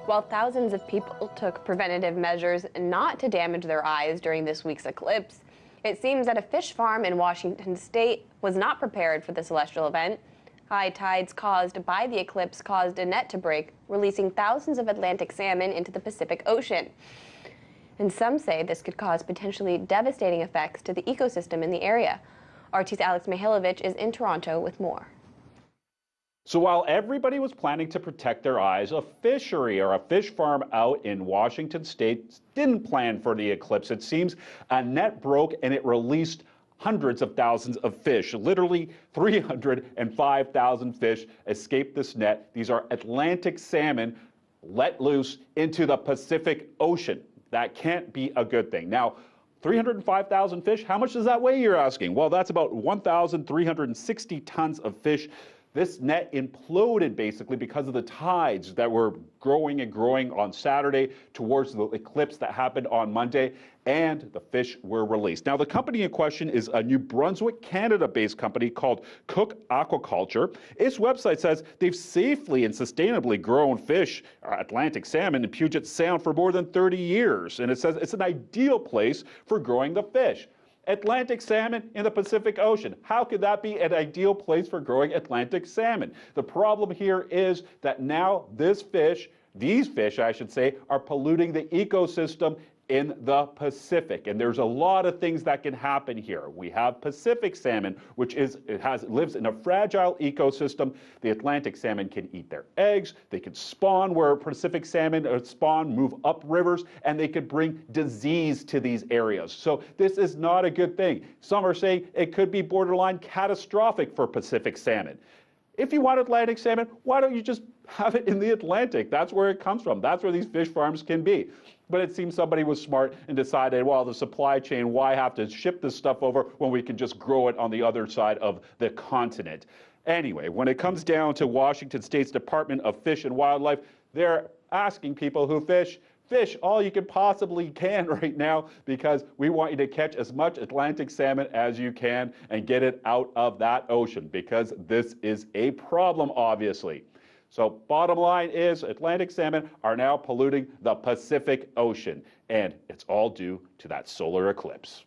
While thousands of people took preventative measures not to damage their eyes during this week's eclipse, it seems that a fish farm in Washington state was not prepared for the celestial event. High tides caused by the eclipse caused a net to break, releasing thousands of Atlantic salmon into the Pacific Ocean. And some say this could cause potentially devastating effects to the ecosystem in the area. RT's Alex Mihailovich is in Toronto with more. So while everybody was planning to protect their eyes, a fishery or a fish farm out in Washington state didn't plan for the eclipse. It seems a net broke and it released hundreds of thousands of fish. Literally 305,000 fish escaped this net. These are Atlantic salmon let loose into the Pacific Ocean. That can't be a good thing. Now, 305,000 fish, how much does that weigh, you're asking? Well, that's about 1,360 tons of fish. This net imploded basically because of the tides that were growing and growing on Saturday towards the eclipse that happened on Monday, and the fish were released. Now, the company in question is a New Brunswick, Canada-based company called Cook Aquaculture. Its website says they've safely and sustainably grown fish, Atlantic salmon, in Puget Sound for more than 30 years, and it says it's an ideal place for growing the fish. Atlantic salmon in the Pacific Ocean. How could that be an ideal place for growing Atlantic salmon? The problem here is that now these fish, I should say, are polluting the ecosystem in the Pacific. And there's a lot of things that can happen here. We have Pacific salmon, which lives in a fragile ecosystem. The Atlantic salmon can eat their eggs, they can spawn where Pacific salmon spawn, move up rivers, and they could bring disease to these areas. So this is not a good thing. Some are saying it could be borderline catastrophic for Pacific salmon. If you want Atlantic salmon, why don't you just have it in the Atlantic? That's where it comes from. That's where these fish farms can be. But it seems somebody was smart and decided, well, the supply chain, why have to ship this stuff over when we can just grow it on the other side of the continent? Anyway, when it comes down to Washington State's Department of Fish and Wildlife, they're asking people who fish all you can possibly can right now, because we want you to catch as much Atlantic salmon as you can and get it out of that ocean, because this is a problem, obviously. So bottom line is Atlantic salmon are now polluting the Pacific Ocean, and it's all due to that solar eclipse.